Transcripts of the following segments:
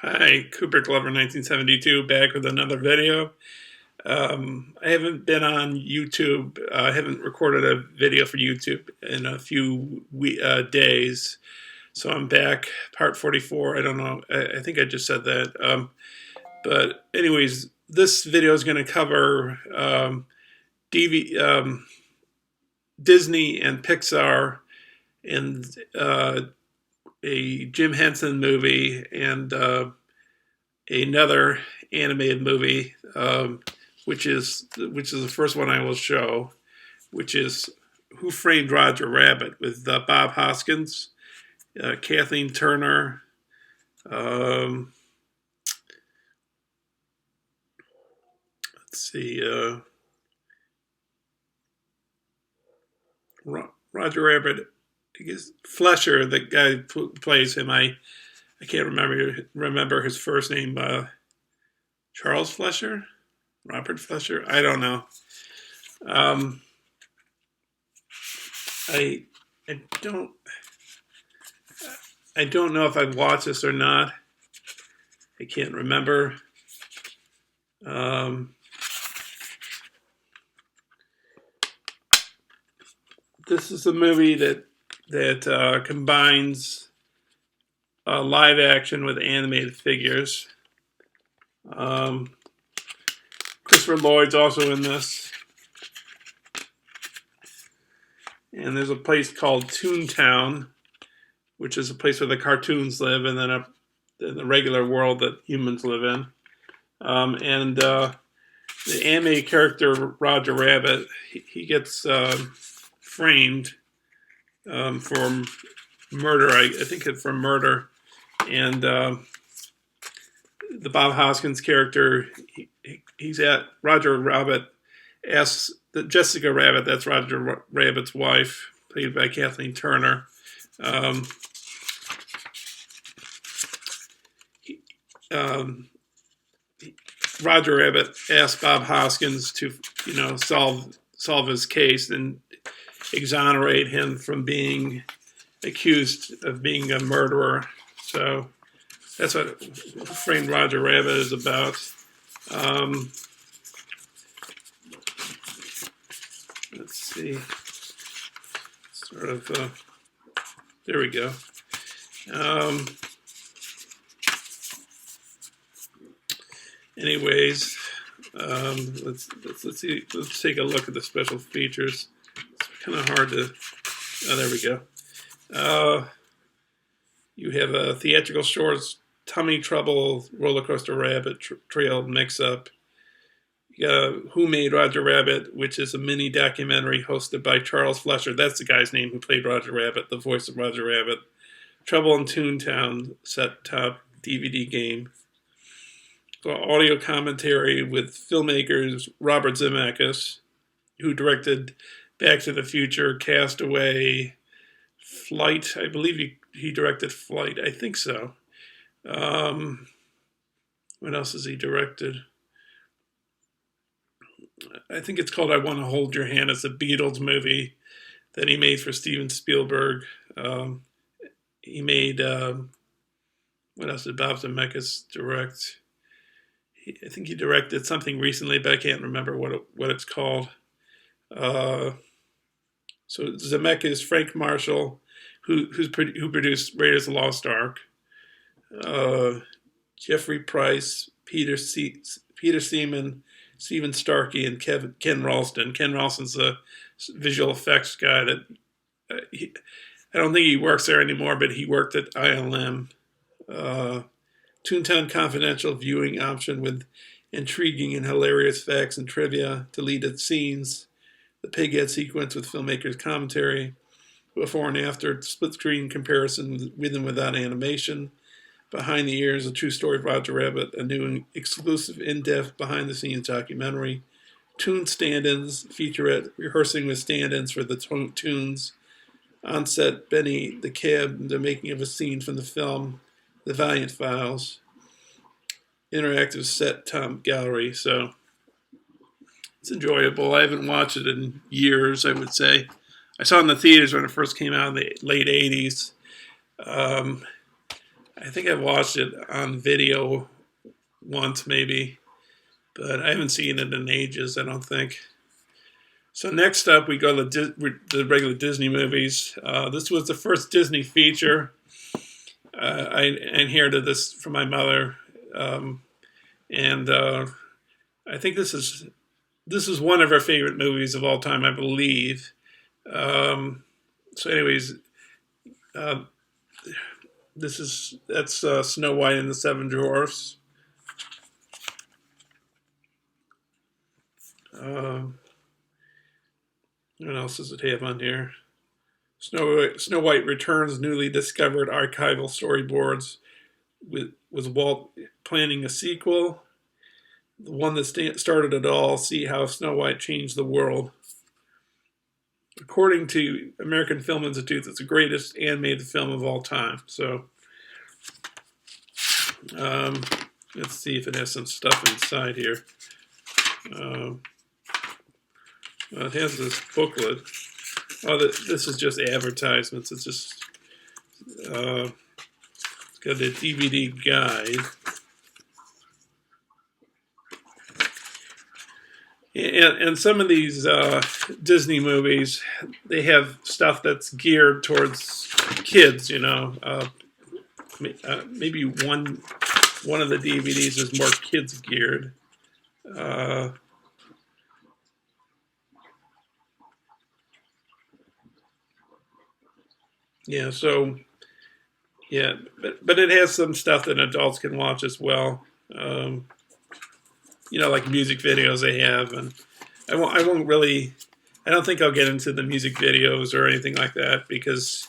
Hi, Cooper Glover 1972, back with another video. I haven't been on YouTube. I haven't recorded a video for YouTube in a few days. So I'm back, part 44. I don't know. I think I just said that. But anyways, this video is going to cover Disney and Pixar and a Jim Henson movie and another animated movie, which is the first one I will show, which is Who Framed Roger Rabbit with Bob Hoskins, Kathleen Turner. Let's see. Roger Rabbit. I guess Fleischer, the guy who plays him. I can't remember his first name. Charles Fleischer, Robert Fleischer. I don't know. I don't know if I've watched this or not. I can't remember. This is a movie that combines live action with animated figures. Christopher Lloyd's also in this. And there's a place called Toontown, which is a place where the cartoons live, and then the regular world that humans live in. And the anime character Roger Rabbit, he gets framed for murder. I think it's for murder. And the Bob Hoskins character, he's at Roger Rabbit asks that Jessica Rabbit, that's Roger Rabbit's wife, played by Kathleen Turner. Roger Rabbit asked Bob Hoskins to, solve his case and exonerate him from being accused of being a murderer. So that's what Who Framed Roger Rabbit is about. Let's see. There we go. Anyways, let's see. Let's take a look at the special features. It's kind of hard to. Oh, there we go. You have a theatrical shorts, Tummy Trouble, Roller Coaster Rabbit Trail mix-up. You got Who Made Roger Rabbit, which is a mini documentary hosted by Charles Fleischer. That's the guy's name who played Roger Rabbit, the voice of Roger Rabbit. Trouble in Toontown set-top DVD game. Audio commentary with filmmakers Robert Zemeckis, who directed Back to the Future, Castaway, Flight. I believe he directed Flight. I think so. What else has he directed? I think it's called I Want to Hold Your Hand. It's a Beatles movie that he made for Steven Spielberg. He made, what else did Bob Zemeckis direct? I think he directed something recently, but I can't remember what it's called. So Zemeckis, Frank Marshall, who produced Raiders of the Lost Ark, Jeffrey Price, Peter Seaman, Stephen Starkey, and Ken Ralston. Ken Ralston's a visual effects guy that I don't think he works there anymore, but he worked at ILM. Toontown Confidential viewing option with intriguing and hilarious facts and trivia, deleted scenes, the pighead sequence with filmmakers' commentary, before and after split screen comparison with and without animation, behind the ears, a true story of Roger Rabbit, a new exclusive in-depth behind-the-scenes documentary, Toon stand-ins, featurette rehearsing with stand-ins for the tunes, on-set Benny the Cab, the making of a scene from the film The Valiant Files, interactive set top gallery. So it's enjoyable. I haven't watched it in years, I would say. I saw it in the theaters when it first came out in the late 80s. I think I watched it on video once, maybe, but I haven't seen it in ages, I don't think. So next up, we go to the regular Disney movies. This was the first Disney feature. I inherited this from my mother, and I think this is one of our favorite movies of all time, I believe. So, anyways, uh, that's Snow White and the Seven Dwarfs. What else does it have on here? Snow White returns newly discovered archival storyboards, with Walt planning a sequel. The one that started it all. See how Snow White changed the world. According to American Film Institute, it's the greatest animated film of all time. So, let's see if it has some stuff inside here. Well, it has this booklet. Oh, this is just advertisements. It's just it's got a DVD guide. And some of these Disney movies, they have stuff that's geared towards kids. Maybe one of the DVDs is more kids geared. Yeah, so yeah, but it has some stuff that adults can watch as well. Like music videos they have, and I won't really. I don't think I'll get into the music videos or anything like that because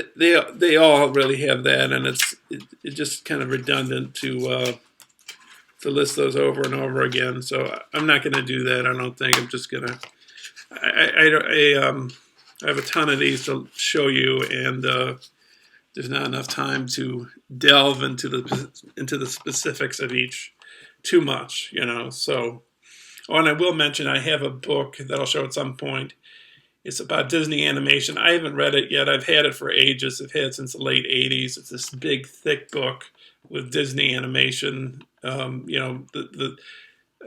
they all really have that, and it's just kind of redundant to list those over and over again. So I'm not going to do that. I don't think. I'm just gonna. I have a ton of these to show you, and there's not enough time to delve into the specifics of each too much, So, and I will mention I have a book that I'll show at some point. It's about Disney animation. I haven't read it yet. I've had it for ages. I've had it since the late '80s. It's this big, thick book with Disney animation. I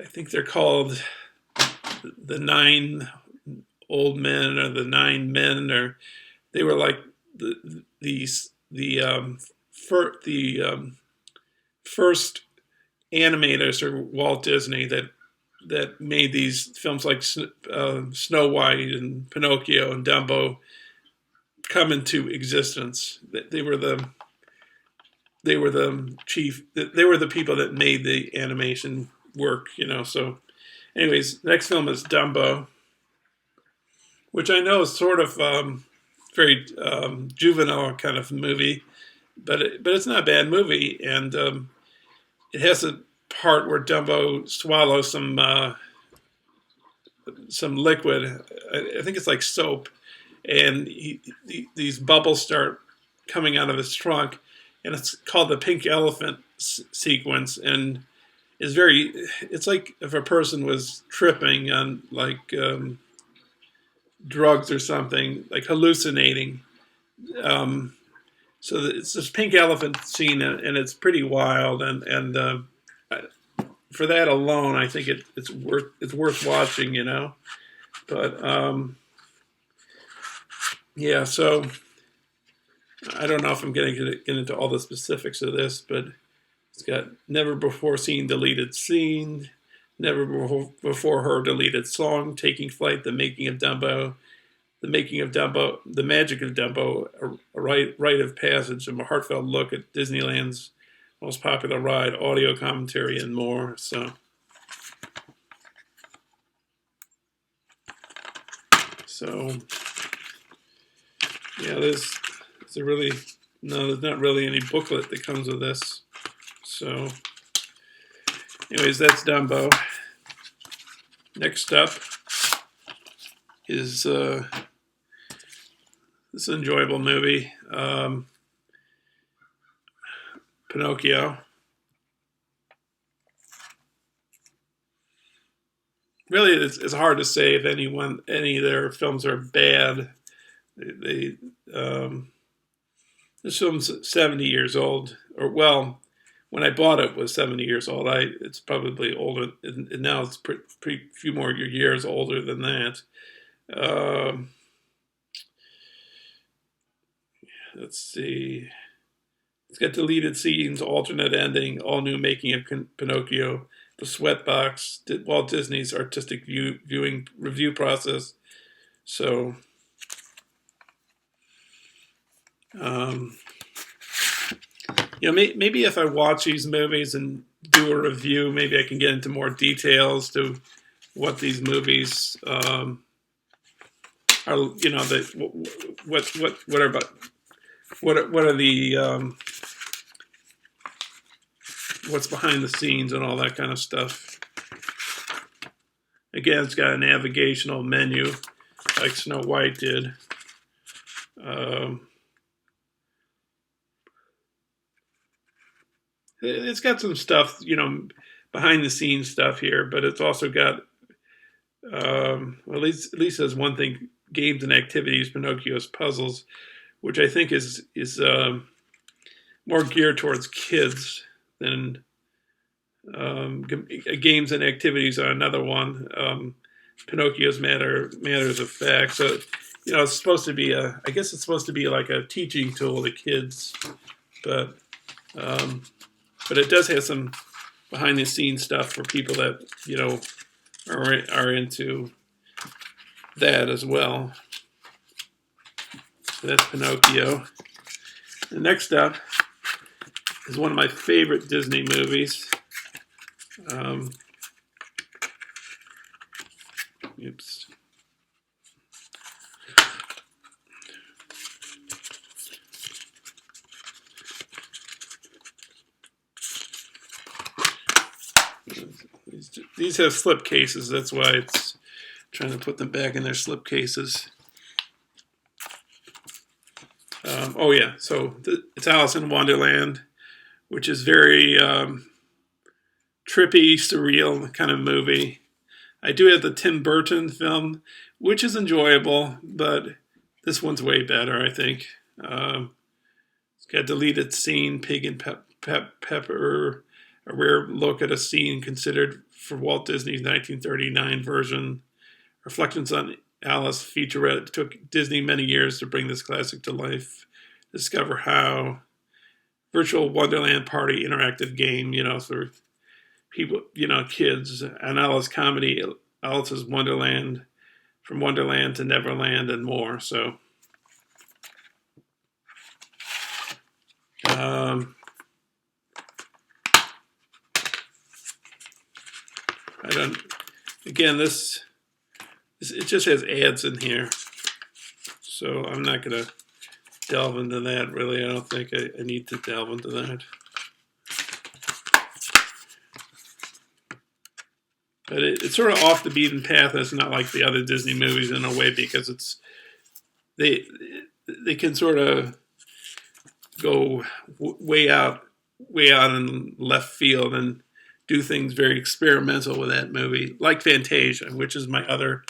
think they're called the Nine Old Men or the Nine Men, or they were like the first animators for Walt Disney that made these films like Snow White and Pinocchio and Dumbo come into existence. They were the chief. They were the people that made the animation work. So, anyways, next film is Dumbo, which I know is sort of very juvenile kind of movie, but it's not a bad movie, and it has a part where Dumbo swallows some liquid. I think it's like soap, and these bubbles start coming out of his trunk, and it's called the pink elephant sequence, and it's like if a person was tripping on like drugs or something, like hallucinating. So it's this pink elephant scene, and it's pretty wild, and for that alone, I think it's worth watching, But yeah, so I don't know if I'm going to get into all the specifics of this, but it's got never before seen deleted scene, never before heard deleted song, taking flight, the making of Dumbo, the making of Dumbo, the magic of Dumbo, a rite of passage, a heartfelt look at Disneyland's most popular ride, audio commentary, and more. So yeah, there's not really any booklet that comes with this. So anyways, that's Dumbo. Next up is this enjoyable movie, Pinocchio. Really, it's hard to say if any of their films are bad. There's This film's 70 years old, or well, when I bought it was 70 years old. It's probably older, and now it's pretty few more years older than that. Um, let's see. It's got deleted scenes, alternate ending, all new making of Pinocchio, the Sweatbox, Walt Disney's artistic viewing review process. So, um, maybe if I watch these movies and do a review, maybe I can get into more details to what these movies are. What are the what's behind the scenes and all that kind of stuff. Again, it's got a navigational menu like Snow White did. It's got some stuff, behind the scenes stuff here, but it's also got, at least has one thing: games and activities, Pinocchio's puzzles, which I think is more geared towards kids than games and activities are another one. Pinocchio's matters of fact. So, it's supposed to be I guess it's supposed to be like a teaching tool to kids, but it does have some behind the scenes stuff for people that, are into that as well. So that's Pinocchio. And next up is one of my favorite Disney movies. Oops. These have slip cases. That's why it's trying to put them back in their slip cases. Oh yeah, so it's Alice in Wonderland, which is very trippy, surreal kind of movie. I do have the Tim Burton film, which is enjoyable, but this one's way better, I think. It's got a deleted scene, Pig and Pepper, a rare look at a scene considered for Walt Disney's 1939 version. Reflections on Alice featurette. It took Disney many years to bring this classic to life. Discover how. Virtual Wonderland Party interactive game, for people, kids. An Alice comedy, Alice's Wonderland, from Wonderland to Neverland, and more. So, I don't. Again, it just has ads in here, so I'm not gonna delve into that. Really, I don't think I need to delve into that. But it's sort of off the beaten path. It's not like the other Disney movies in a way, because they can sort of go way out in left field and do things very experimental with that movie, like Fantasia, which is my other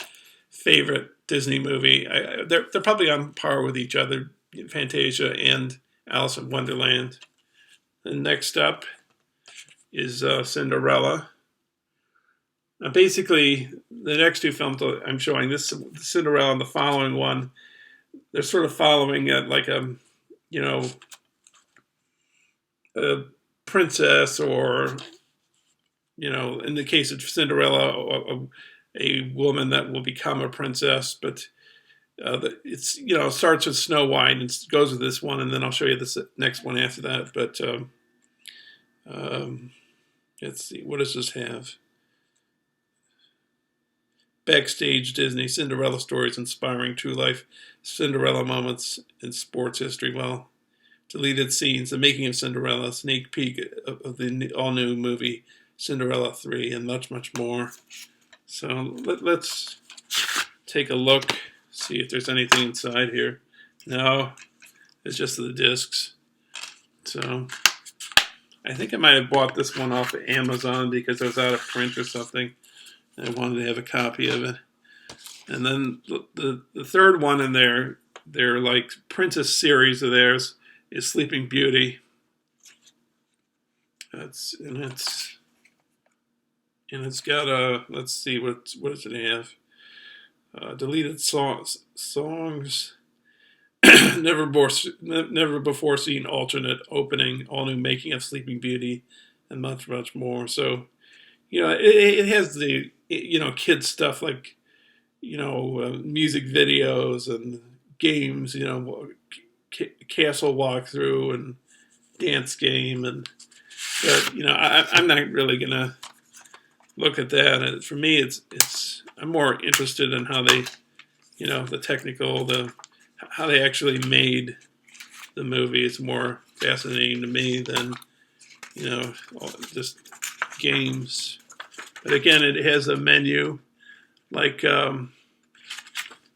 favorite Disney movie. They're probably on par with each other, Fantasia and Alice in Wonderland. And next up is Cinderella. Now, basically, the next two films I'm showing, this Cinderella and the following one, they're sort of following like a princess, or, in the case of Cinderella, a woman that will become a princess. But it's, it starts with Snow White and goes with this one, and then I'll show you this next one after that. But let's see, what does this have? Backstage Disney, Cinderella stories inspiring true life Cinderella moments in sports history. Well, deleted scenes, the making of Cinderella, sneak peek of the all-new movie Cinderella 3, and much, much more. So let's take a look, see if there's anything inside here. No, it's just the discs. So I think I might have bought this one off of Amazon because it was out of print or something. I wanted to have a copy of it. And then the third one in their like princess series of theirs is Sleeping Beauty. It's got a, let's see, what does it have? Deleted songs, never before seen alternate opening, all new making of Sleeping Beauty, and much more. So, it has the, kids stuff like, music videos and games, castle walkthrough and dance game, but I'm not really gonna look at that. And for me, I'm more interested in how they, the technical, how they actually made the movie. It's more fascinating to me than just games. But again, it has a menu like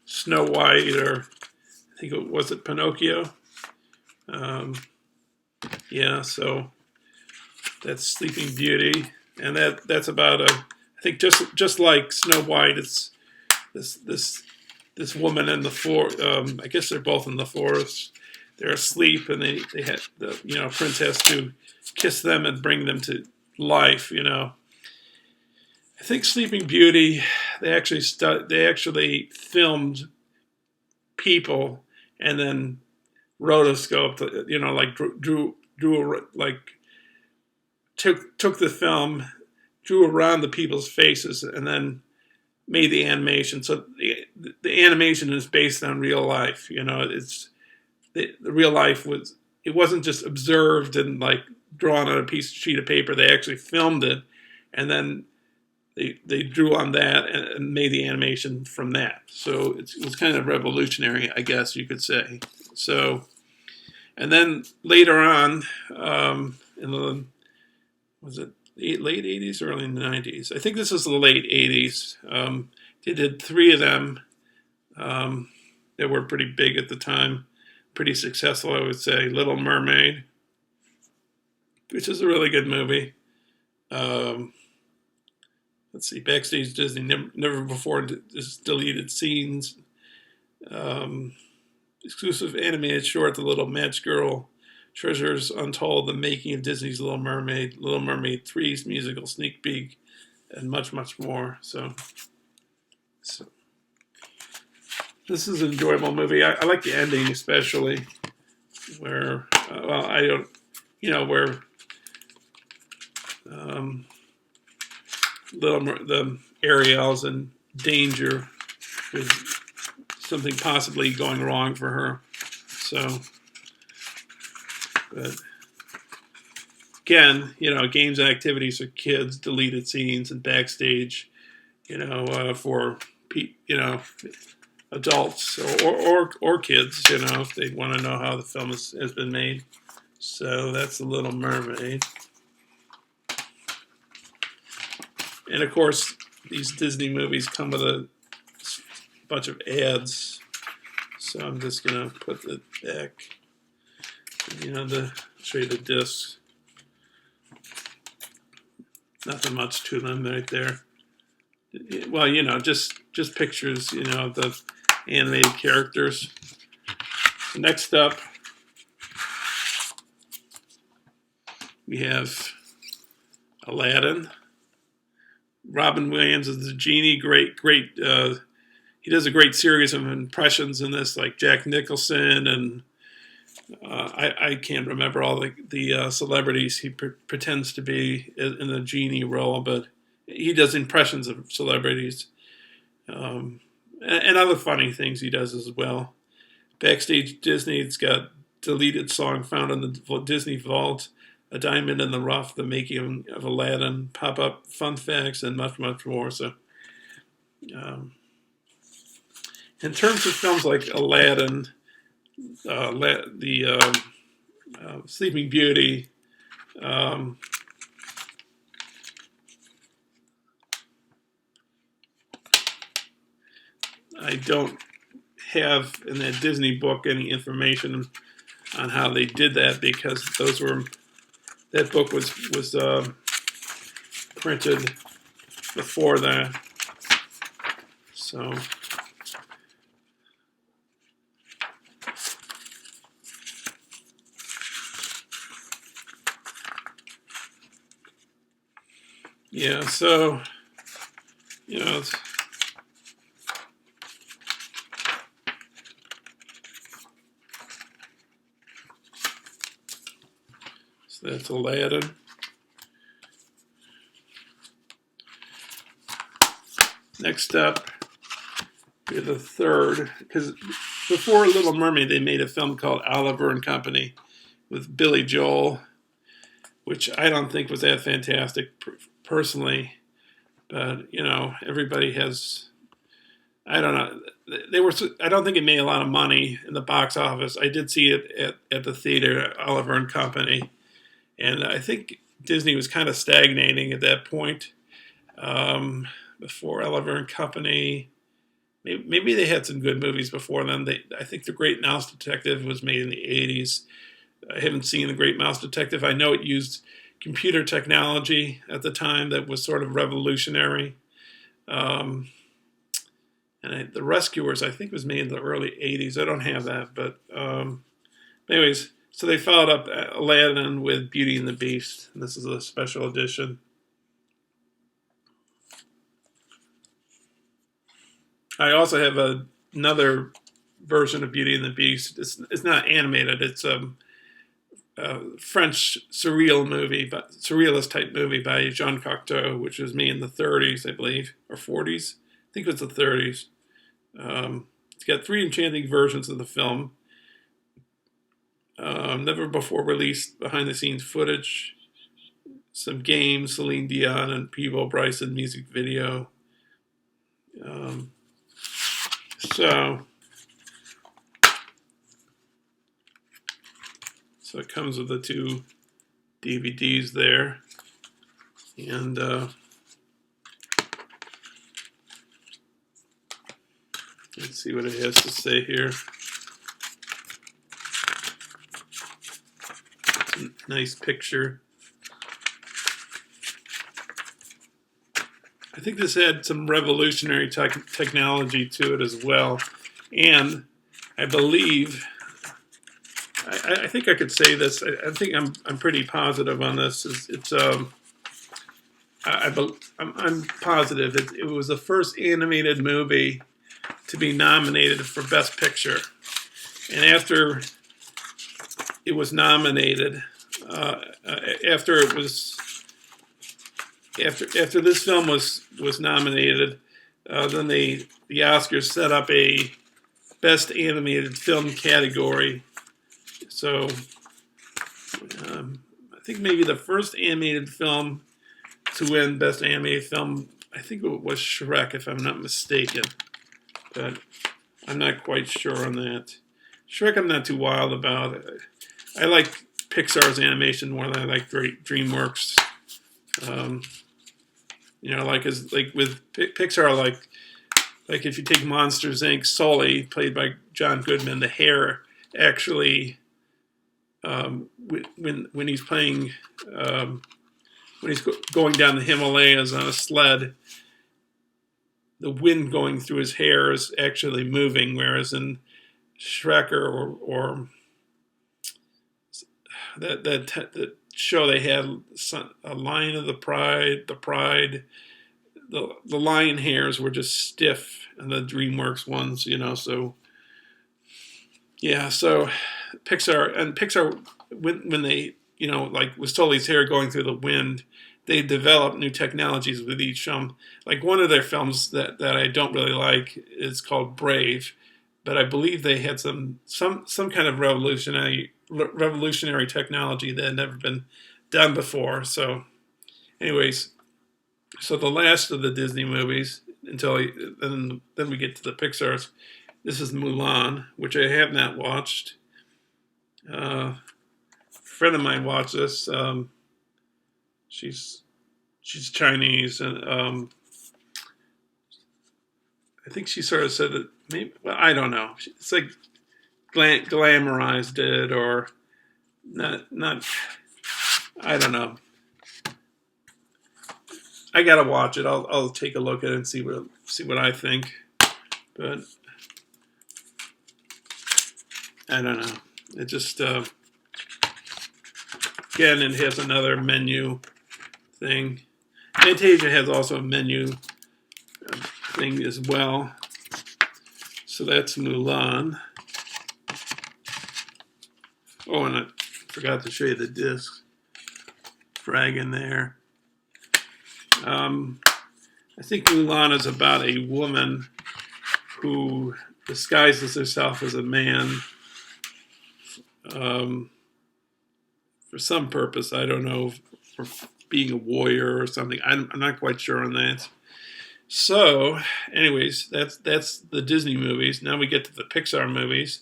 Snow White, or I think was it Pinocchio. So that's Sleeping Beauty, and that's about I think just like Snow White, it's this woman in the forest. I guess they're both in the forest. They're asleep, and they had the prince has to kiss them and bring them to life. I think Sleeping Beauty, they actually filmed people and then rotoscoped, like took the film, drew around the people's faces, and then made the animation. So the animation is based on real life. It's the real life it wasn't just observed and like drawn on a sheet of paper. They actually filmed it, and then they drew on that and made the animation from that. So it was kind of revolutionary, I guess you could say. So, and then later on, in the, was it late 80s or early 90s? I think this is the late 80s. They did 3 of them that were pretty big at the time, pretty successful, I would say. Little Mermaid, which is a really good movie. Let's see, Backstage Disney, never before deleted scenes. Exclusive animated short, The Little Match Girl, Treasures Untold, The Making of Disney's Little Mermaid 3's musical sneak peek, and much more. So this is an enjoyable movie. I like the ending especially, where, where the Ariel's in danger with something possibly going wrong for her. So, but again, games and activities for kids, deleted scenes, and backstage, for adults or kids, if they want to know how the film has been made. So that's The Little Mermaid. And of course, these Disney movies come with a bunch of ads. So I'm just going to put it back. Show you the discs. Nothing much to them right there. Well, just pictures, of the animated characters. Next up, we have Aladdin. Robin Williams is the genie. Great. He does a great series of impressions in this, like Jack Nicholson, and I can't remember all the celebrities he pretends to be in the genie role, but he does impressions of celebrities, and other funny things he does as well. Backstage Disney, it's got deleted song found in the Disney Vault, A Diamond in the Rough, The Making of Aladdin, pop-up fun facts, and much more. So, in terms of films like Aladdin, Sleeping Beauty, I don't have in that Disney book any information on how they did that, because that book was printed before that. So Yeah, so, you know, so that's Aladdin. Next up, we have the third, because before Little Mermaid, they made a film called Oliver and Company with Billy Joel, which I don't think was that fantastic personally. But, you know, everybody has, I don't know. I don't think it made a lot of money in the box office. I did see it at the theater, Oliver and Company. And I think Disney was kind of stagnating at that point. Before Oliver and Company, maybe they had some good movies before then. I think The Great Mouse Detective was made in the 80s. I haven't seen The Great Mouse Detective. I know it used computer technology at the time that was sort of revolutionary. The Rescuers, I think, was made in the early 80s. I don't have that. But anyways, so they followed up Aladdin with Beauty and the Beast. And this is a special edition. I also have another version of Beauty and the Beast. It's not animated. It's a French surrealist type movie by Jean Cocteau, which was made in the 30s, I believe, or 40s. I think it was the 30s. It's got 3 enchanting versions of the film. Never before released behind-the-scenes footage. Some games, Celine Dion and Peebo Bryson music video. So it comes with the 2 DVDs there. And let's see what it has to say here. Nice picture. I think this had some revolutionary technology to it as well. And I believe, I think I could say this. I think I'm pretty positive on this. I'm positive it was the first animated movie to be nominated for Best Picture. And after it was nominated, after this film was nominated, then the Oscars set up a Best Animated Film category. So I think maybe the first animated film to win Best Animated Film, I think it was Shrek, if I'm not mistaken. But I'm not quite sure on that. Shrek I'm not too wild about. I like Pixar's animation more than I like DreamWorks. You know, like with Pixar, like if you take Monsters Inc., Sully, played by John Goodman, the hair actually, when he's playing, when he's going down the Himalayas on a sled, the wind going through his hair is actually moving, whereas in Shrek or that show they had a Lion of the Pride, the lion hairs were just stiff, and the DreamWorks ones, you know. So yeah, so Pixar when they, you know, like with Sully's hair going through the wind, they developed new technologies with each film. Like one of their films that I don't really like is called Brave, but I believe they had some kind of revolutionary technology that had never been done before. So anyways, so the last of the Disney movies then we get to the Pixar's. This is Mulan, which I have not watched. A friend of mine watched this. She's Chinese, and I think she sort of said that maybe. Well, I don't know. It's like glamorized it or not. I don't know. I gotta watch it. I'll take a look at it and see what I think. But I don't know. It just again, it has another menu thing. Fantasia has also a menu thing as well. So that's Mulan. Oh, and I forgot to show you the disc. Dragon there. I think Mulan is about a woman who disguises herself as a man for some purpose. I don't know, for being a warrior or something. I'm not quite sure on that. So, anyways, that's the Disney movies. Now we get to the Pixar movies.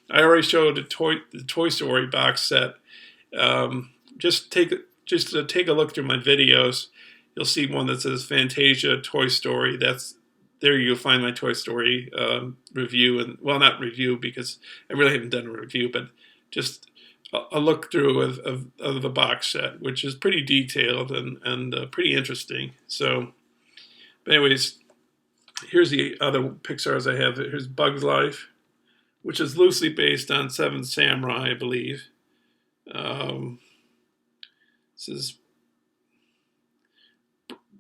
I already showed the Toy Story box set. Just take a look through my videos. You'll see one that says Fantasia Toy Story. There you'll find my Toy Story review, and well, not review because I really haven't done a review, but just a look through of the box set, which is pretty detailed and pretty interesting. So, but anyways, here's the other Pixar's I have. Here's Bug's Life, which is loosely based on Seven Samurai, I believe. This is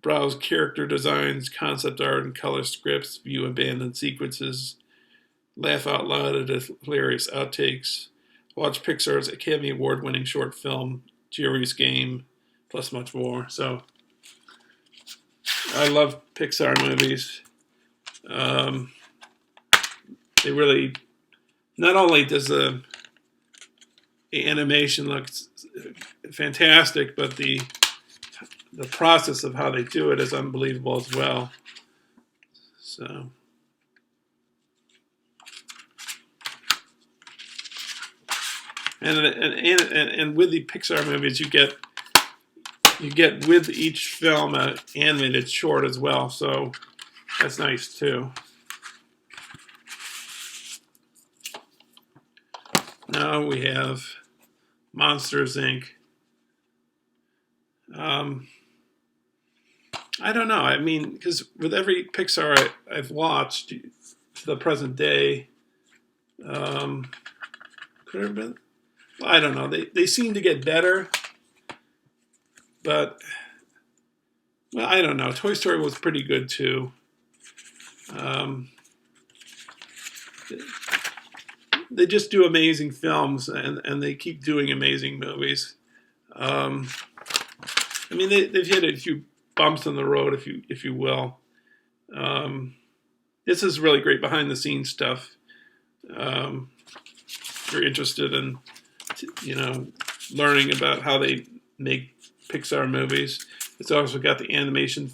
browse character designs, concept art, and color scripts, view abandoned sequences, laugh out loud at hilarious outtakes, watch Pixar's Academy Award-winning short film, Jerry's Game, plus much more. So, I love Pixar movies. They really, not only does the animation look fantastic, but the process of how they do it is unbelievable as well. So, and with the Pixar movies, you get with each film an animated short as well. So that's nice too. Now we have Monsters, Inc. I don't know. I mean, because with every Pixar I've watched to the present day, could it have been? I don't know. They seem to get better, but well, I don't know. Toy Story was pretty good too. They just do amazing films, and they keep doing amazing movies. I mean, they've hit a few bumps in the road, if you will. This is really great behind the scenes stuff. If you're interested in, learning about how they make Pixar movies, it's also got the animation,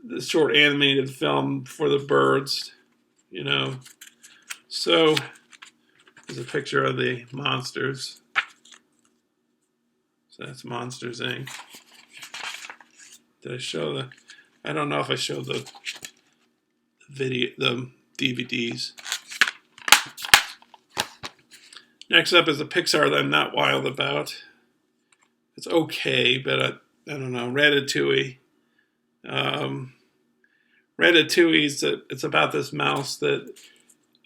the short animated film for the birds. So there's a picture of the monsters. So that's Monsters, Inc. Did I show I don't know if I showed the DVDs. Next up is a Pixar that I'm not wild about. It's okay, but I don't know. Ratatouille. Ratatouille, it's about this mouse that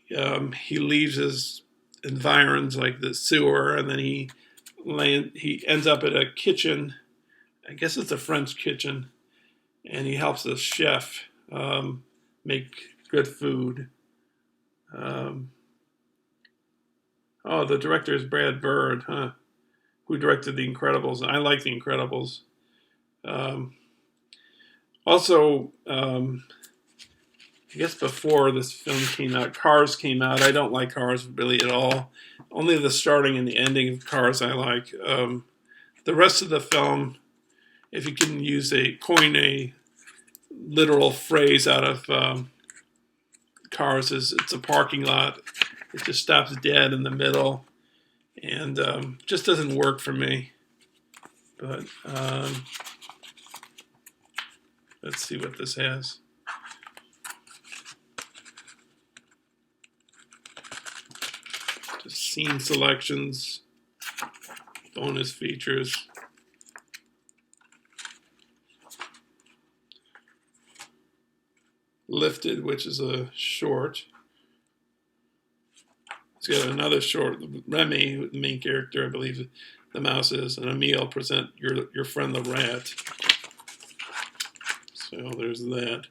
he leaves his environs like the sewer, and then he ends up at a kitchen. I guess it's a French kitchen, and he helps the chef make good food. The director is Brad Bird, who directed The Incredibles. I like The Incredibles. Also, I guess before this film came out, Cars came out. I don't like Cars really at all. Only the starting and the ending of Cars I like. The rest of the film, if you can coin a literal phrase out of Cars, it's a parking lot. It just stops dead in the middle, and just doesn't work for me. But let's see what this has. Just scene selections, bonus features. Lifted, which is a short. It's got another short, Remy, the main character, I believe the mouse is, and Emile present your friend the rat. So there's that.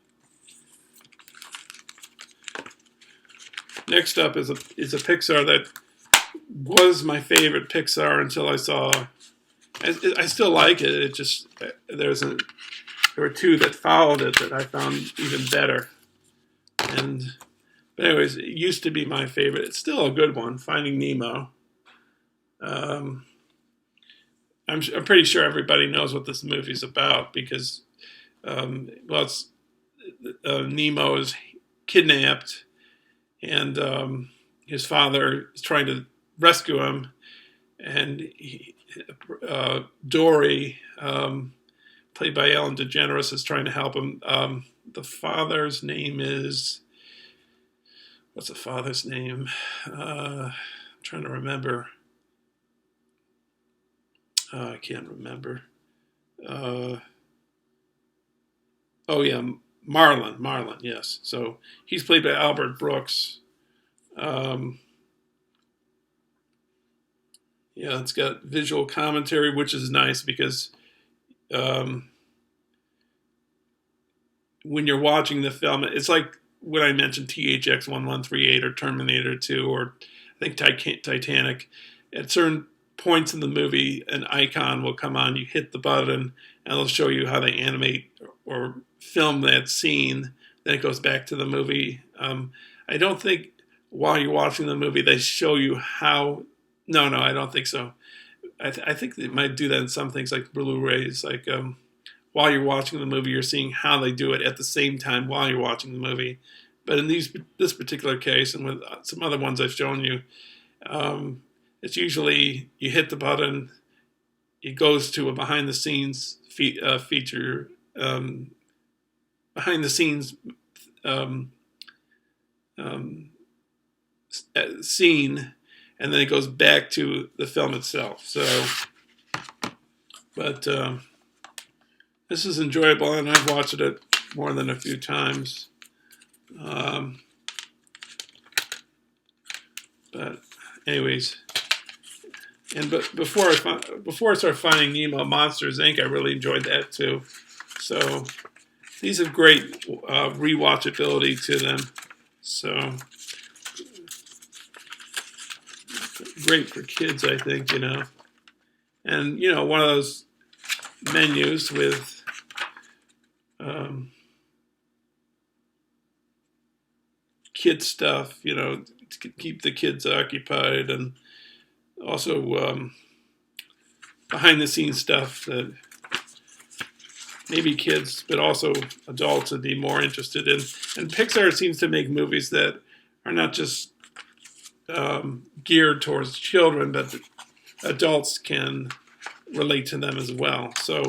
Next up is a Pixar that was my favorite Pixar until I saw. I still like it. It just there were two that followed it that I found even better. But anyways, it used to be my favorite. It's still a good one. Finding Nemo. I'm pretty sure everybody knows what this movie's about because it's Nemo is kidnapped and his father is trying to rescue him, and Dory, played by Ellen DeGeneres, is trying to help him. The father's name is, what's the father's name? I'm trying to remember. I can't remember. Marlon, yes. So he's played by Albert Brooks. It's got visual commentary, which is nice because when you're watching the film, it's like when I mentioned THX 1138 or Terminator 2 or I think Titanic. At certain points in the movie, an icon will come on, you hit the button, and it'll show you how they animate or film that scene. Then it goes back to the movie. I don't think while you're watching the movie they show you how. No, I don't think so. I think they might do that in some things like Blu-rays. Like while you're watching the movie, you're seeing how they do it at the same time while you're watching the movie. But in this particular case, and with some other ones I've shown you, it's usually you hit the button, it goes to a behind-the-scenes feature, behind-the-scenes scene, and then it goes back to the film itself. So, but this is enjoyable, and I've watched it more than a few times. But anyways, but before I started finding Nemo, Monsters Inc., I really enjoyed that too. So these have great rewatchability to them. So great for kids, I think, And, one of those menus with kid stuff, to keep the kids occupied, and also behind-the-scenes stuff that maybe kids, but also adults would be more interested in. And Pixar seems to make movies that are not just geared towards children, but adults can relate to them as well. So,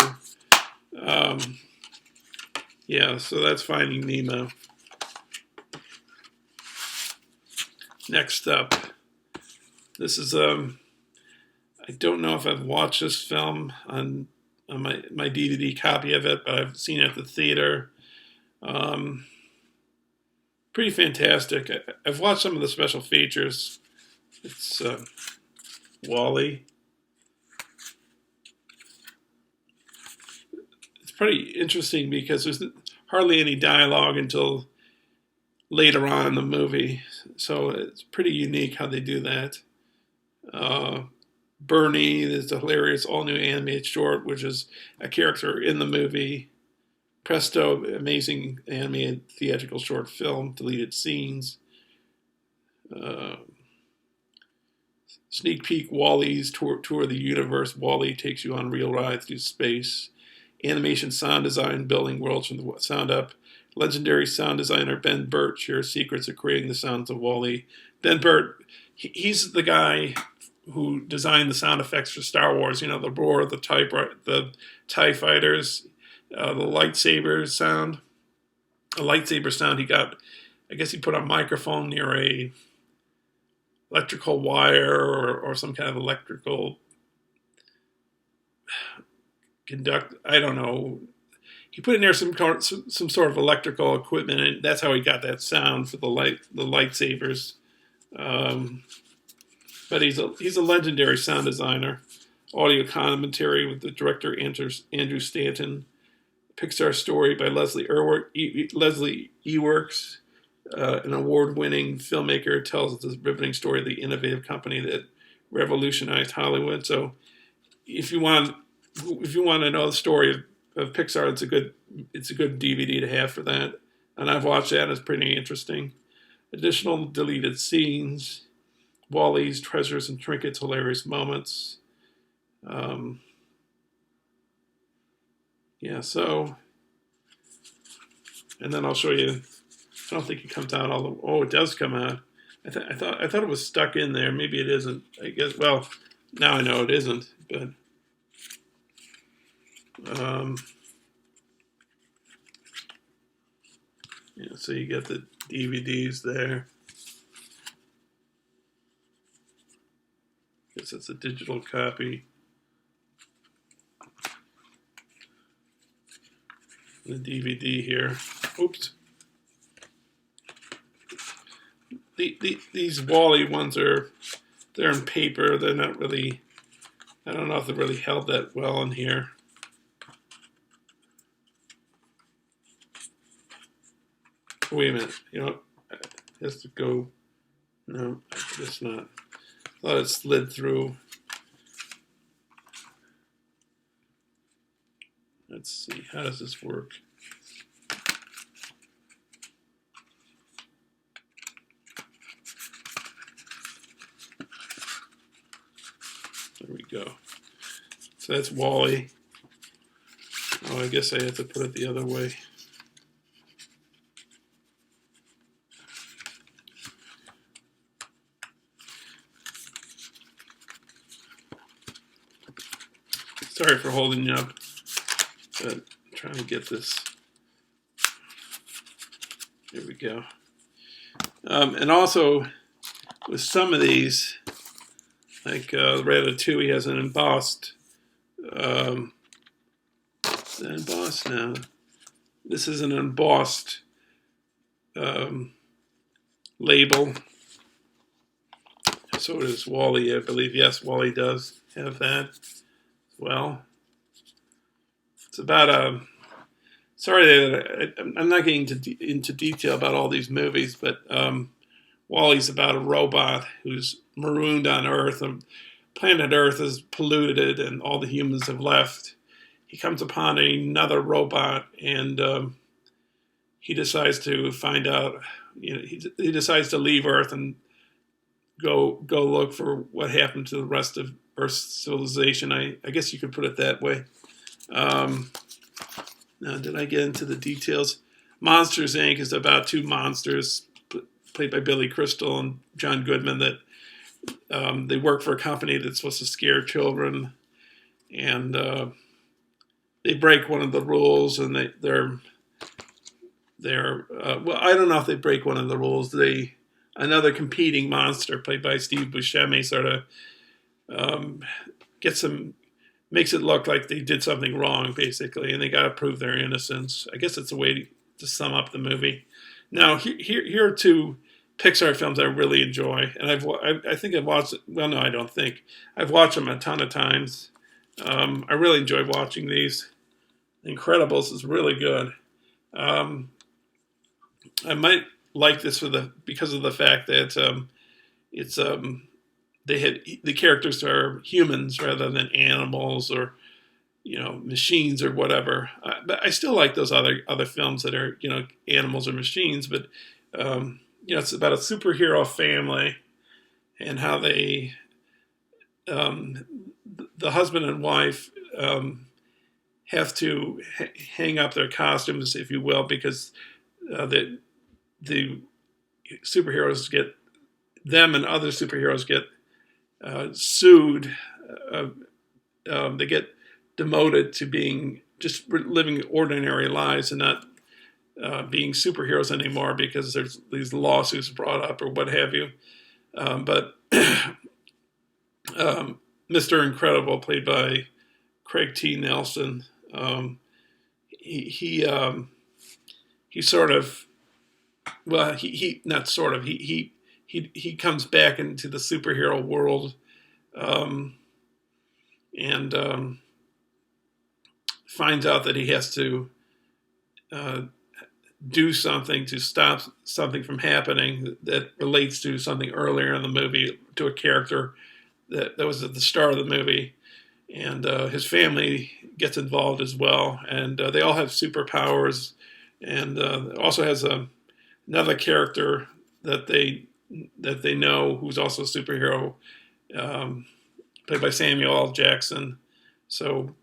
so that's Finding Nemo. Next up, this is I don't know if I've watched this film on my DVD copy of it, but I've seen it at the theater. Pretty fantastic. I've watched some of the special features. It's WALL-E. It's pretty interesting because there's hardly any dialogue until later on in the movie. So it's pretty unique how they do that. Bernie is a hilarious all-new animated short, which is a character in the movie. Presto, amazing animated theatrical short film, deleted scenes. Sneak peek WALL-E's tour of the universe. WALL-E takes you on real ride through space. Animation sound design, building worlds from the sound up. Legendary sound designer Ben Burtt shares secrets of creating the sounds of WALL-E. Ben Burtt, he's the guy who designed the sound effects for Star Wars. The roar, the TIE fighters, the lightsaber sound. A lightsaber sound he got, I guess he put a microphone near a electrical wire or some kind of electrical conduct. I don't know. He put in there some sort of electrical equipment, and that's how he got that sound for the lightsabers. But he's a legendary sound designer. Audio commentary with the director Andrew Stanton. Pixar story by Leslie Ewerks, an award-winning filmmaker, tells this riveting story of the innovative company that revolutionized Hollywood. So, if you want to know the story of Pixar, it's a good DVD to have for that. And I've watched that; it's pretty interesting. Additional deleted scenes, Wally's treasures and trinkets, hilarious moments. So, and then I'll show you. I don't think it comes out all the. Oh, it does come out. I thought it was stuck in there. Maybe it isn't. I guess. Well, now I know it isn't. But so you get the DVDs there. I guess it's a digital copy. The DVD here. Oops. These Wall-E ones they're in paper. They're not really. I don't know if they're really held that well in here. Wait a minute. It has to go. No, it's not. I thought it slid through. Let's see. How does this work? There we go. So that's Wall-E. Oh, I guess I have to put it the other way. Sorry for holding you up, but I'm trying to get this. There we go. And also, with some of these, like Ratatouille has an embossed. Is that embossed now? This is an embossed label. So does Wall-E, I believe. Yes, Wall-E does have that. Well, it's about sorry that I'm not getting into detail about all these movies, but Wall-E's about a robot who's marooned on Earth, and planet Earth is polluted, and all the humans have left. He comes upon another robot, and he decides to find out. He decides to leave Earth and go look for what happened to the rest of Earth's civilization. I guess you could put it that way. Now, did I get into the details? Monsters, Inc. is about two monsters played by Billy Crystal and John Goodman that they work for a company that's supposed to scare children, and they break one of the rules, and they're well, I don't know if they break one of the rules. Another competing monster played by Steve Buscemi sort of makes it look like they did something wrong, basically, and they got to prove their innocence. I guess it's a way to sum up the movie. Now, here are two Pixar films I really enjoy, and I think I've watched. Well, no, I don't think I've watched them a ton of times. I really enjoy watching these. Incredibles is really good. I might like this because of the fact that the characters are humans rather than animals or machines or whatever. But I still like those other films that are animals or machines. But it's about a superhero family and how they the husband and wife have to hang up their costumes, if you will, because the superheroes get them and other superheroes get sued. They get demoted to being just living ordinary lives and not being superheroes anymore because there's these lawsuits brought up or what have you. But Mr. Incredible, played by Craig T. Nelson, he sort of, well, he not sort of, he comes back into the superhero world, and finds out that he has to uh, do something to stop something from happening that relates to something earlier in the movie, to a character that was at the start of the movie. And his family gets involved as well, and they all have superpowers. And also has another character that they know who's also a superhero, um, played by Samuel L. Jackson. So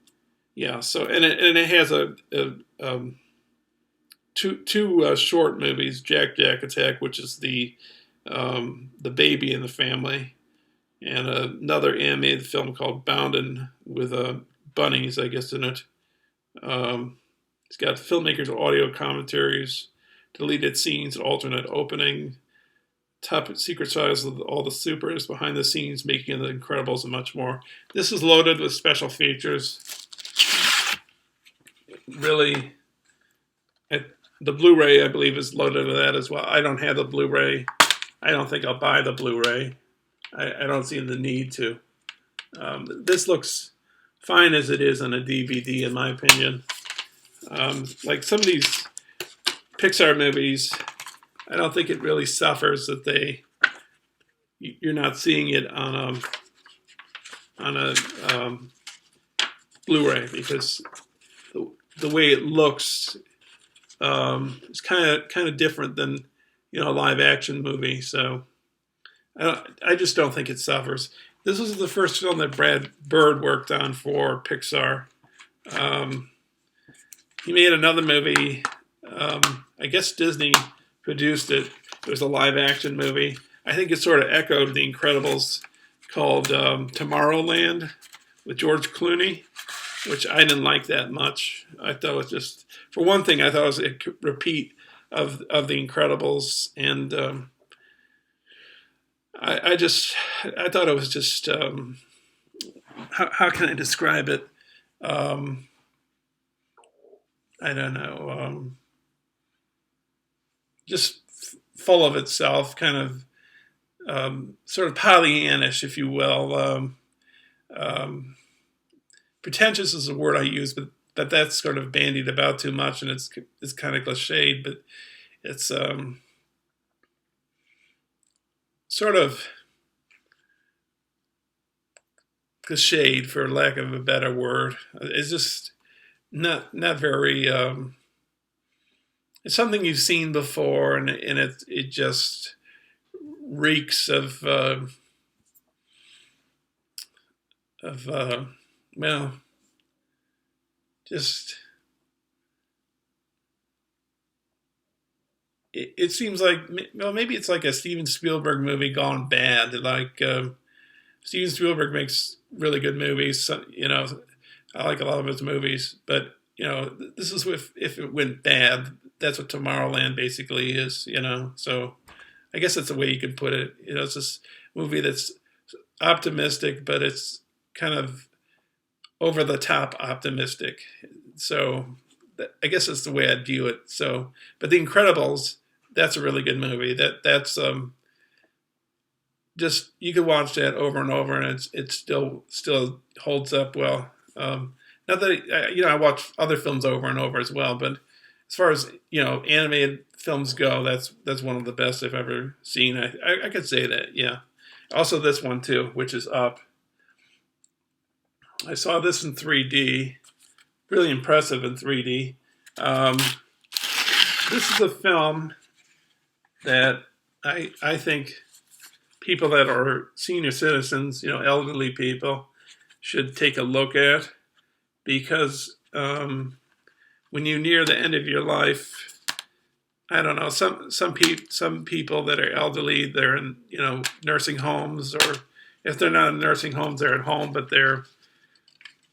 yeah, so and it has two short movies, Jack Attack, which is the baby in the family, and another animated film called Boundin' with bunnies, I guess, in it. It's got filmmakers' audio commentaries, deleted scenes, alternate opening, top secret size of all the supers, behind the scenes, making of the Incredibles, and much more. This is loaded with special features. Really, the Blu-ray, I believe, is loaded with that as well. I don't have the Blu-ray. I don't think I'll buy the Blu-ray. I don't see the need to. This looks fine as it is on a DVD, in my opinion. Like some of these Pixar movies, I don't think it really suffers that you're not seeing it on a Blu-ray, because the way it looks is kind of different than a live action movie. So I just don't think it suffers. This was the first film that Brad Bird worked on for Pixar. He made another movie. I guess Disney produced it. It was a live action movie. I think it sort of echoed The Incredibles, called Tomorrowland with George Clooney, which I didn't like that much. I thought it was just, for one thing, I thought it was a repeat of The Incredibles, and I thought it was just, how can I describe it? I don't know, just full of itself, kind of sort of Pollyannish, if you will. Pretentious is a word I use, but that's sort of bandied about too much, and it's kind of cliched, but it's sort of cliched, for lack of a better word. It's just not very. It's something you've seen before, and it just reeks of well, just it seems like, well, maybe it's like a Steven Spielberg movie gone bad. Like Steven Spielberg makes really good movies. So, I like a lot of his movies, but this is if it went bad. That's what Tomorrowland basically is. So I guess that's the way you could put it. It's this movie that's optimistic, but it's kind of over the top optimistic. So I guess that's the way I'd view it. So, but The Incredibles, that's a really good movie. That's just, you could watch that over and over, and it still holds up well. Not that I watch other films over and over as well, but as far as animated films go, that's one of the best I've ever seen. I could say that, yeah. Also, this one too, which is Up. I saw this in 3D, really impressive in 3D. This is a film that I think people that are senior citizens, elderly people, should take a look at, because when you near the end of your life, I don't know, some people that are elderly, they're in nursing homes, or if they're not in nursing homes, they're at home, but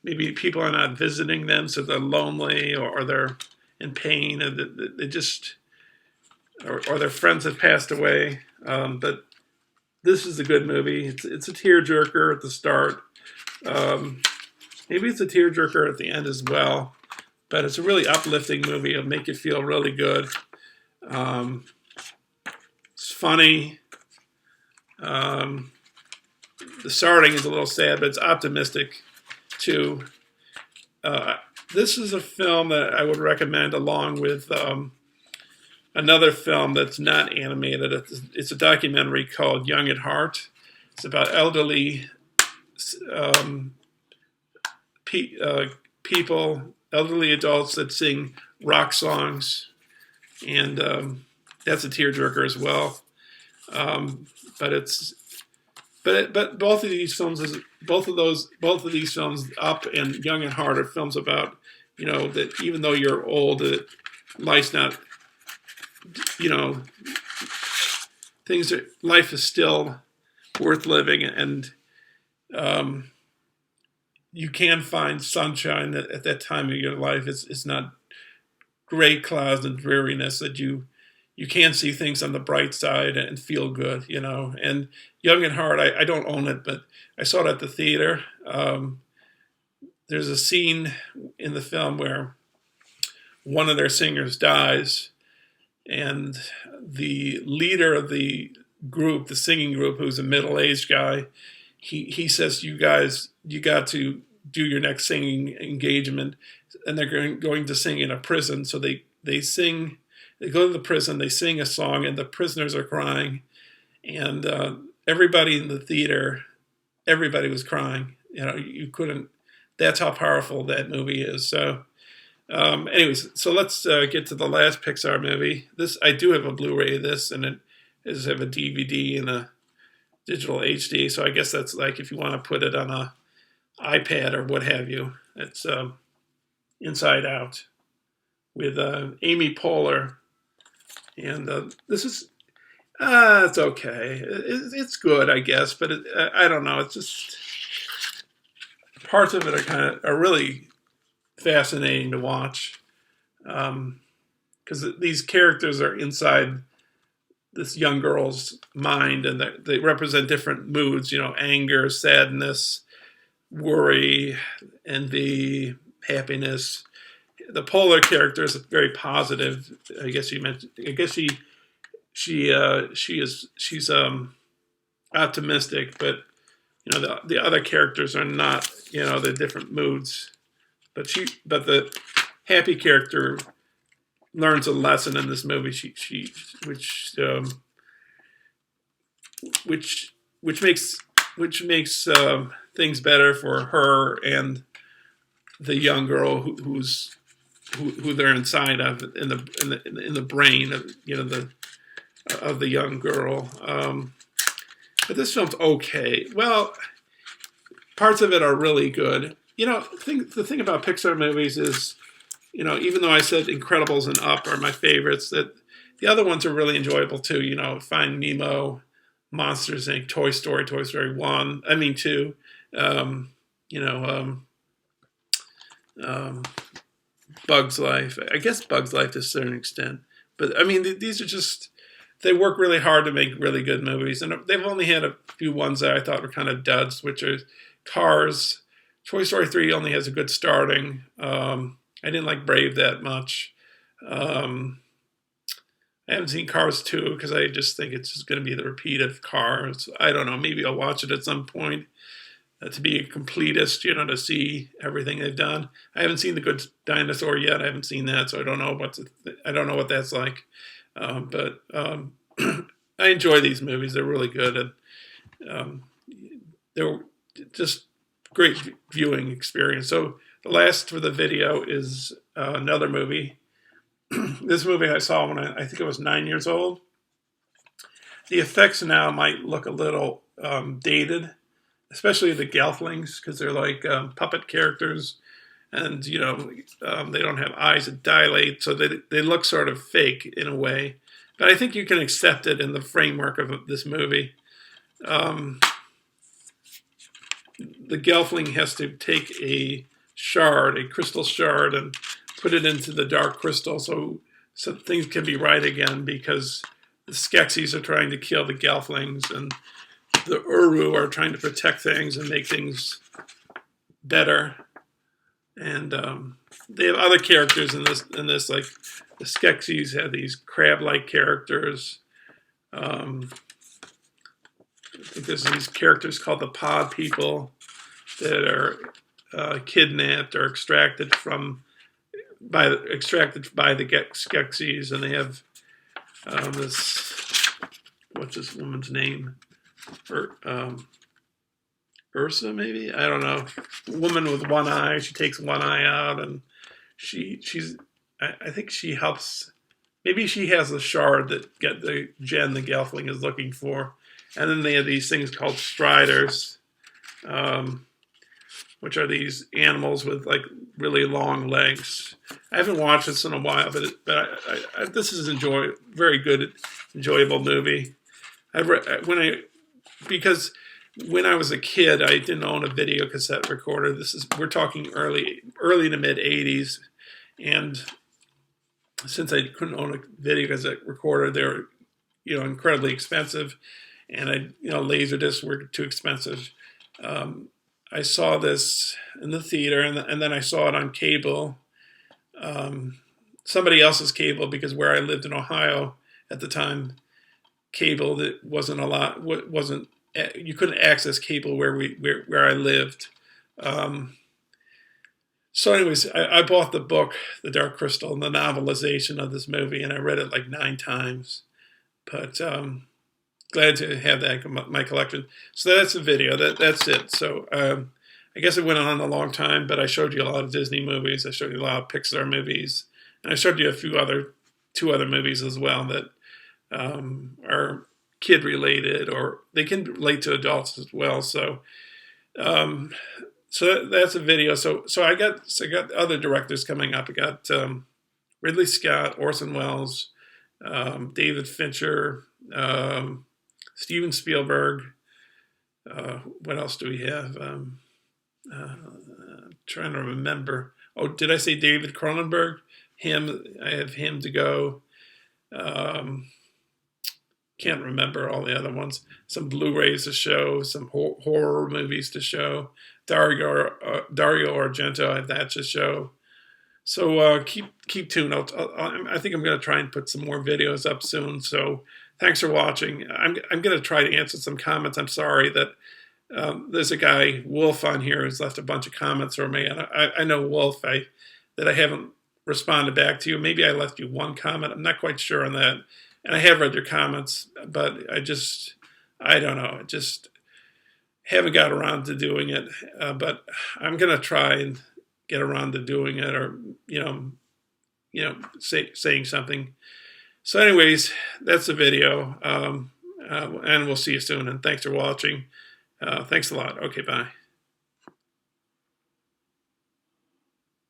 maybe people are not visiting them, so they're lonely, or they're in pain, and they just, or their friends have passed away. But this is a good movie. It's a tearjerker at the start. Maybe it's a tearjerker at the end as well. But it's a really uplifting movie. It'll make you feel really good. It's funny. The starting is a little sad, but it's optimistic too. this is a film that I would recommend along with another film that's not animated. It's a documentary called Young at Heart. It's about elderly um, people, elderly adults that sing rock songs, and that's a tearjerker as well. Um, but it's but both of these films both of these films, Up and Young at Heart, are films about, that even though you're old, that life's not, you know life is still worth living, and you can find sunshine at that time of your life. It's not gray clouds and dreariness, that you can see things on the bright side and feel good, And Young at Heart, I don't own it, but I saw it at the theater. There's a scene in the film where one of their singers dies, and the leader of the group, the singing group, who's a middle-aged guy, he says, "You guys, you got to do your next singing engagement," and they're going to sing in a prison. So they sing. They go to the prison. They sing a song, and the prisoners are crying, and everybody in the theater, everybody was crying. You couldn't. That's how powerful that movie is. So. Anyways, so let's get to the last Pixar movie. I do have a Blu-ray of this, and it does have a DVD and a digital HD. So I guess that's like if you want to put it on a iPad or what have you. It's Inside Out with Amy Poehler, and this is it's okay. It's good, I guess, but I don't know. It's just parts of it are really fascinating to watch, because these characters are inside this young girl's mind, and they represent different moods, anger, sadness, worry, envy, happiness. The polar character is very positive. I guess she's optimistic, but the other characters are not. They're different moods. But the happy character learns a lesson in this movie. Which makes things better for her and the young girl who they're inside of, in the brain of the young girl. But this film's okay. Well, parts of it are really good. The thing about Pixar movies is, even though I said Incredibles and Up are my favorites, that the other ones are really enjoyable too. Find Nemo, Monsters Inc., Toy Story 1, 2, Bug's Life. I guess Bug's Life to a certain extent. But, these are just, they work really hard to make really good movies. And they've only had a few ones that I thought were kind of duds, which are Cars. Toy Story 3 only has a good starting. I didn't like Brave that much. I haven't seen Cars 2 because I just think it's just going to be the repeat of Cars. I don't know. Maybe I'll watch it at some point to be a completist, to see everything they've done. I haven't seen The Good Dinosaur yet. I haven't seen that, so I don't know what that's like. But I enjoy these movies. They're really good, and they're just great viewing experience. So the last for the video is another movie. This movie I saw when I think I was 9 years old. The effects now might look a little dated, especially the Gelflings, because they're like puppet characters, and they don't have eyes that dilate, so they look sort of fake in a way. But I think you can accept it in the framework of this movie. The Gelfling has to take a crystal shard, and put it into the dark crystal so things can be right again, because the Skeksis are trying to kill the Gelflings, and the Uru are trying to protect things and make things better. And they have other characters in this, like the Skeksis have these crab-like characters. I think there's these characters called the Pod People that are kidnapped or extracted by the Skeksis, and they have this, what's this woman's name? Ursa, maybe? I don't know. Woman with one eye. She takes one eye out, and I think she helps. Maybe she has the shard that the Gelfling is looking for. And then they have these things called Striders, which are these animals with like really long legs. I haven't watched this in a while, but this is very good, enjoyable movie. Because when I was a kid, I didn't own a video cassette recorder. We're talking early to mid '80s, and since I couldn't own a video cassette recorder, they were, incredibly expensive, and laser discs were too expensive. I saw this in the theater, and then I saw it on cable, somebody else's cable, because where I lived in Ohio at the time, cable that wasn't a lot, wasn't, you couldn't access cable where I lived. So anyways, I bought the book, The Dark Crystal, and the novelization of this movie, and I read it like 9 times. But glad to have that in my collection. So that's the video. That's it. So I guess it went on a long time, but I showed you a lot of Disney movies. I showed you a lot of Pixar movies. And I showed you two other movies as well that are kid-related, or they can relate to adults as well. So that's a video. So I got other directors coming up. I got Ridley Scott, Orson Welles, David Fincher, Steven Spielberg. What else do we have? Trying to remember. Oh, did I say David Cronenberg? I have him to go. Can't remember all the other ones. Some Blu-rays to show, some horror movies to show. Dario Argento, I have that to show. So keep tuned. I think I'm going to try and put some more videos up soon. So thanks for watching. I'm going to try to answer some comments. I'm sorry that there's a guy, Wolf, on here who's left a bunch of comments for me. And I know, Wolf, that I haven't responded back to you. Maybe I left you one comment. I'm not quite sure on that. And I have read your comments, but I don't know. I just haven't got around to doing it. But I'm going to try and get around to doing it, or, saying something. So anyways, that's the video. And we'll see you soon. And thanks for watching. Thanks a lot. Okay, bye.